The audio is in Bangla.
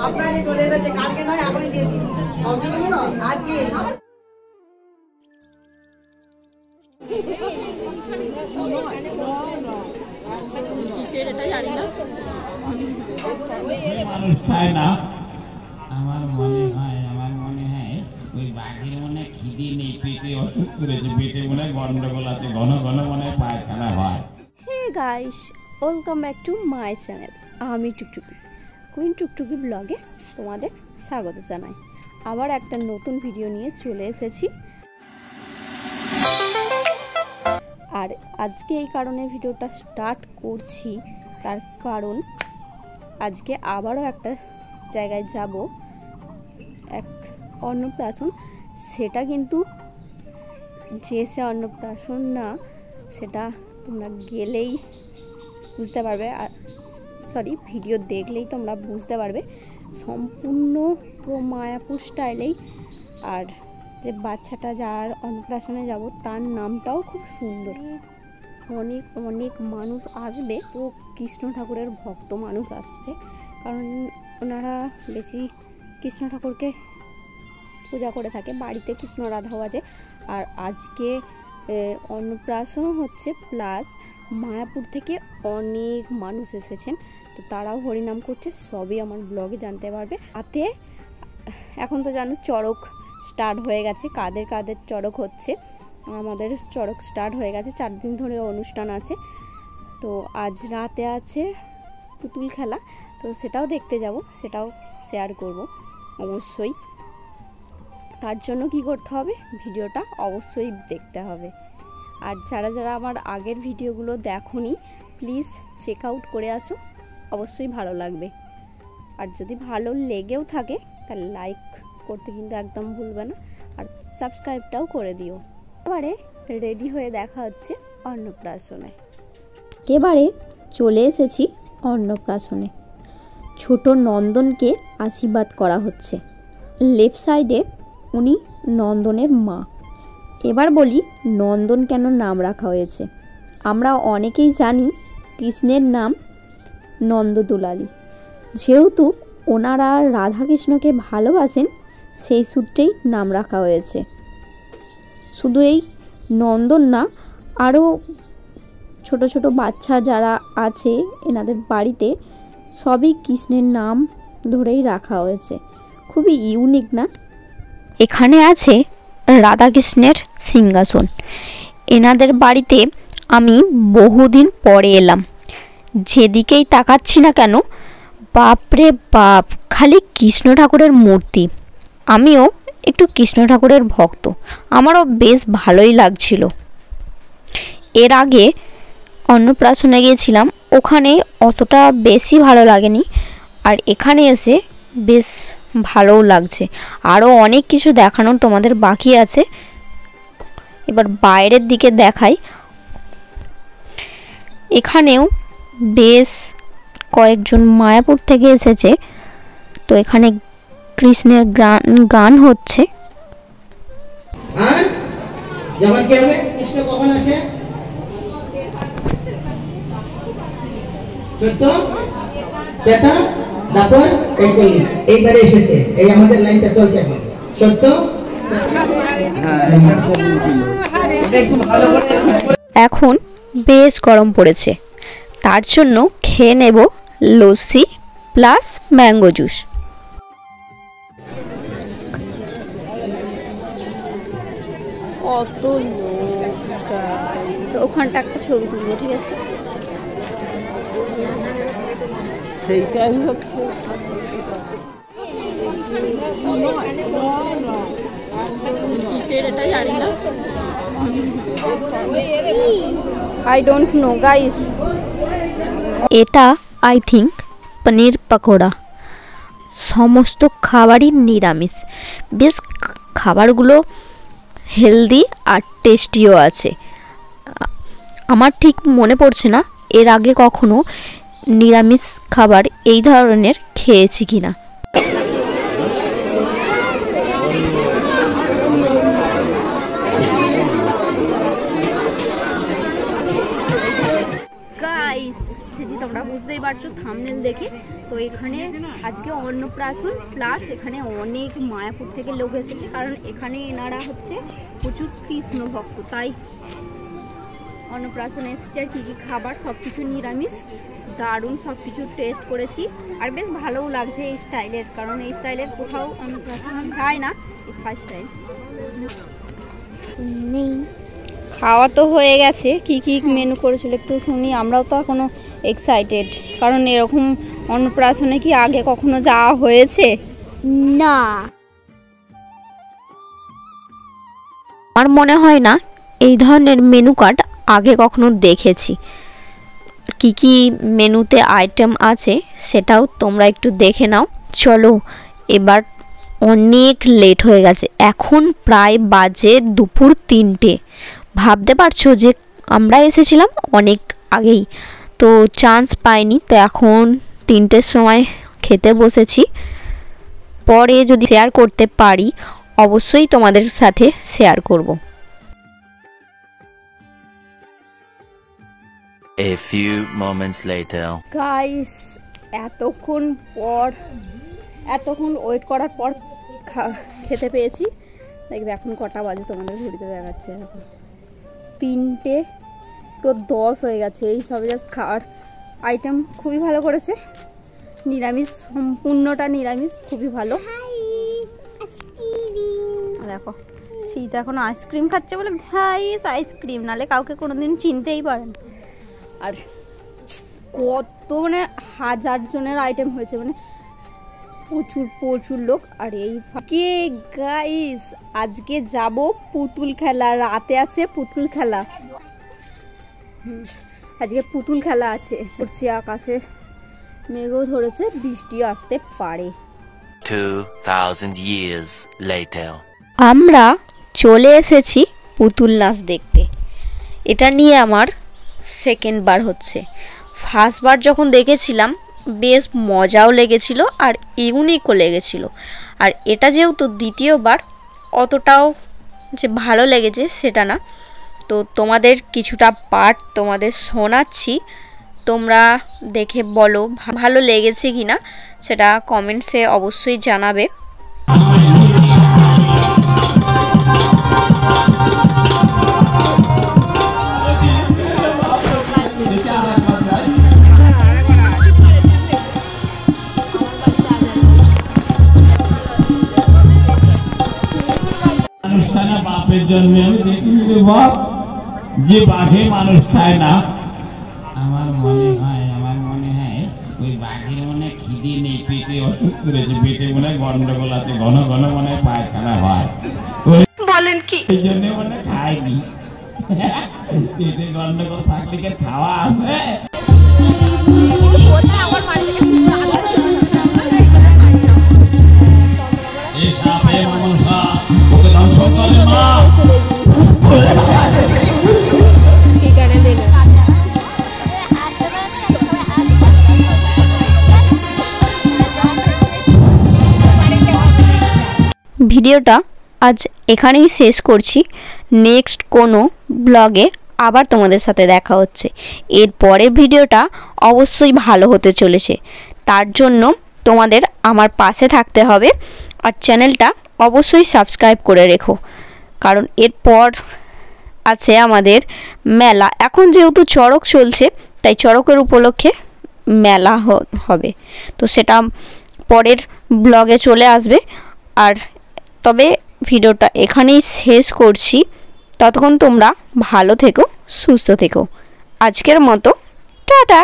আপনাকে চলে এসেছে, কালকে নয় এখনই দিয়ে দিন। আজকে কিসের এটা জানি না, মানুষ খায় না। আমার মনে হয় ওই বাঘের মনে খিদে নেই, পেটে অসুখ করেছে, পেটে মনে গন্ডগোল আছে, ঘন ঘন মনে পায়খানা হয়। Hey guys, welcome back to my channel. আমি টুকটুকি, কুইন টুকটুকি ব্লগে তোমাদের স্বাগত জানাই। আবার একটা নতুন ভিডিও নিয়ে চলে এসেছি। আর আজকে এই কারণে ভিডিওটা স্টার্ট করছি, তার কারণ আজকে আবারও একটা জায়গায় যাব, এক অন্নপ্রাশন। সেটা কিন্তু যে সে অন্নপ্রাশন না, সেটা তোমরা গেলেই বুঝতে পারবে, সরি ভিডিও দেখলেই তোমরা বুঝতে পারবে। সম্পূর্ণ মায়াপুর স্টাইলেই। আর যে বাচ্চাটা যার অন্নপ্রাশনে যাব তার নামটাও খুব সুন্দর। অনেক অনেক মানুষ আসবে, তো কৃষ্ণ ঠাকুরের ভক্ত মানুষ আসছে, কারণ ওনারা বেশি কৃষ্ণ ঠাকুরকে পূজা করে থাকে। বাড়িতে কৃষ্ণ রাধাও আছে। আর আজকে অন্নপ্রাশনও হচ্ছে, প্লাস মায়াপুর থেকে অনেক মানুষ এসেছেন, তো তারাও হরিনাম করছে। সবই আমার ব্লগে জানতে পারবে। হাতে এখন তো জানো চড়ক স্টার্ট হয়ে গেছে, কাদের কাদের চড়ক হচ্ছে। আমাদের চড়ক স্টার্ট হয়ে গেছে, 4 দিন ধরে অনুষ্ঠান আছে। তো আজ রাতে আছে পুতুল খেলা, তো সেটাও দেখতে যাব, সেটাও শেয়ার করব অবশ্যই। তার জন্য কি করতে হবে, ভিডিওটা অবশ্যই দেখতে হবে। আর যারা যারা আমার আগের ভিডিওগুলো দেখোনি, প্লিজ চেক আউট করে আসো, অবশ্যই ভালো লাগবে। আর যদি ভালো লেগেও থাকে তাহলে লাইক করতে কিন্তু একদম ভুলবে না, আর সাবস্ক্রাইবটাও করে দিও। এবারে রেডি হয়ে দেখা হচ্ছে অন্নপ্রাশনে। এবারে চলে এসেছি অন্নপ্রাশনে। ছোট নন্দনকে আশীর্বাদ করা হচ্ছে। লেফট সাইডে উনি নন্দনের মা। এবার বলি নন্দন কেন নাম রাখা হয়েছে। আমরা অনেকেই জানি কৃষ্ণের নাম নন্দদুলালী, যেহেতু ওনারা রাধাকৃষ্ণকে ভালোবাসেন, সেই সূত্রেই নাম রাখা হয়েছে। শুধু এই নন্দন না, আরও ছোট ছোট বাচ্চা যারা আছে এনাদের বাড়িতে, সবই কৃষ্ণের নাম ধরেই রাখা হয়েছে। খুবই ইউনিক না? এখানে আছে রাধাকৃষ্ণের সিংহাসন। এনাদের বাড়িতে আমি বহুদিন পরে এলাম। যেদিকেই তাকাচ্ছি না কেন, বাপরে বাপ, খালি কৃষ্ণ ঠাকুরের মূর্তি। আমিও একটু কৃষ্ণ ঠাকুরের ভক্ত, আমারও বেশ ভালোই লাগছিল। এর আগে অন্নপ্রাশনে গিয়েছিলাম, ওখানে অতটা বেশি ভালো লাগেনি, আর এখানে এসে বেশ ভালোও লাগছে। আরও অনেক কিছু দেখানোর তোমাদের বাকি আছে। এবার বাইরের দিকে দেখাই। এখানেও বেশ কয়েকজন মায়াপুর থেকে এসেছে, তো এখানে কৃষ্ণের গান হচ্ছে। আর যখন কি হবে, কৃষ্ণ কখন আসে? 14 তেতা তারপর 41 এইবারে এসেছে। এই আমাদের লাইনটা চলছে এখন। 14 এখন বেশ গরম পড়েছে, তার জন্য খেয়ে নেব লস্যি প্লাস ম্যাঙ্গো জুস। কত লোক, ওখানটা একটা ছবি তুলবো, ঠিক আছে? সেইটাই হচ্ছে কিসের এটা জানি না, আই ডোন্ট নো গাইস। এটা আই থিঙ্ক পনির পকোড়া। সমস্ত খাবারই নিরামিষ। বেশ খাবারগুলো হেলদি আর টেস্টিও আছে। আমার ঠিক মনে পড়ছে না এর আগে কখনো নিরামিষ খাবার এই ধরনের খেয়েছি কিনা। গাইস, তোমরা বুঝতেই পারছো থাম্বনেল দেখে তো এখানে আজকে অন্নপ্রাশন প্লাস এখানে অনেক মায়াপুর থেকে লোক এসেছে, কারণ এখানে এনারা হচ্ছে প্রচুর কৃষ্ণ ভক্ত, তাই অন্নপ্রাশন এসেছে। আর কী কী খাবার সব কিছু নিরামিষ, দারুণ সব কিছু টেস্ট করেছি আর বেশ ভালোও লাগছে এই স্টাইলের, কারণ এই স্টাইলের কোথাও অন্নপ্রাশন যায় না, এই ফার্স্ট টাইম। নেই খাওয়া তো হয়ে গেছে, কি কি মেনু করেছিল একটু শুনি। আমরাও তো এখনো এক্সাইটেড, কারণ এরকম অন্নপ্রাশনে কি আগে কখনো যাওয়া হয়েছে? না, আমার মনে হয় না এই ধরনের মেনু কার্ড আগে কখনো দেখেছি। কি কি মেনুতে আইটেম আছে সেটাও তোমরা একটু দেখে নাও। চলো, এবার অনেক লেট হয়ে গেছে, এখন প্রায় বাজে দুপুর 3টে। ভাবতে পারছো যে আমরা এসেছিলাম অনেক আগেই, তো চান্স পাইনি, তো এখন 3টের সময় খেতে বসেছি। পরে যদি শেয়ার করতে পারি অবশ্যই তোমাদের সাথে শেয়ার করব। A few moments later. Guys, এতক্ষণ ওয়েট করার পর খেতে পেয়েছি। দেখবে এখন কটা বাজে তোমাদের ঘড়িতে দেখাচ্ছে, এখন 3:10 হয়ে গেছে। এই সবে জাস্ট খাওয়ার আইটেম খুবই ভালো করেছে, নিরামিষ, সম্পূর্ণটা নিরামিষ, খুবই ভালো। দেখো শীত এখন আইসক্রিম খাচ্ছে বলে গাইস আইসক্রিম, নালে কাউকে কোনোদিন চিনতেই পারেন। আর কত মানে 1000 জনের আইটেম হয়েছে, মানে প্রচুর লোক। আর এই ফাঁকে গাইস আজকে যাব পুতুল খেলা, রাতে আছে পুতুল খেলা। আজকে পুতুল খেলা আছে, করছি আকাশে মেঘও ধরেছে, বৃষ্টিও আসতে পারে। 2000 years later. আমরা চলে এসেছি পুতুল নাচ দেখতে। এটা নিয়ে আমার সেকেন্ড বার হচ্ছে। ফার্স্ট বার যখন দেখেছিলাম বেশ মজাও লেগেছিল আর ইউনিকও লেগেছিল, আর এটা যেহেতু দ্বিতীয়বার, অতটাও যে ভালো লেগেছে সেটা না। তো তোমাদের কিছুটা পার্ট তোমাদের শোনাচ্ছি, তোমরা দেখে বলো ভালো লেগেছে কি না, সেটা কমেন্টসে অবশ্যই জানাবে। বাপের জন্মে আমি দেখিনি রে বাপ, যে বাঘে মানুষ খায় না। আমার মনে হয় ওই বাঘের মনে খিদে নেই, পেটে অসুখ করেছে, পেটে মনে গন্ডগোল আছে, ঘন ঘন মনে পায়খানা হয়, বলেন কি, এই জন্য মনে খায়নি। পেটে গন্ডগোল থাকলে কি খাওয়া আসে? এই সাপে মনসা ওকে ধ্বংস করে না। ভিডিওটা আজ এখানেই শেষ করছি। নেক্সট কোনো ব্লগে আবার তোমাদের সাথে দেখা হচ্ছে। এর পরের ভিডিওটা অবশ্যই ভালো হতে চলেছে, তার জন্য তোমাদের আমার পাশে থাকতে হবে আর চ্যানেলটা অবশ্যই সাবস্ক্রাইব করে রেখো, কারণ এরপর আছে আমাদের মেলা। এখন যেহেতু চড়ক চলছে তাই চড়কের উপলক্ষে মেলা হবে, তো সেটা পরের ব্লগে চলে আসবে। আর তবে ভিডিওটা এখানেই শেষ করছি, ততক্ষণ তোমরা ভালো থেকো, সুস্থ থেকো। আজকের মতো টাটা।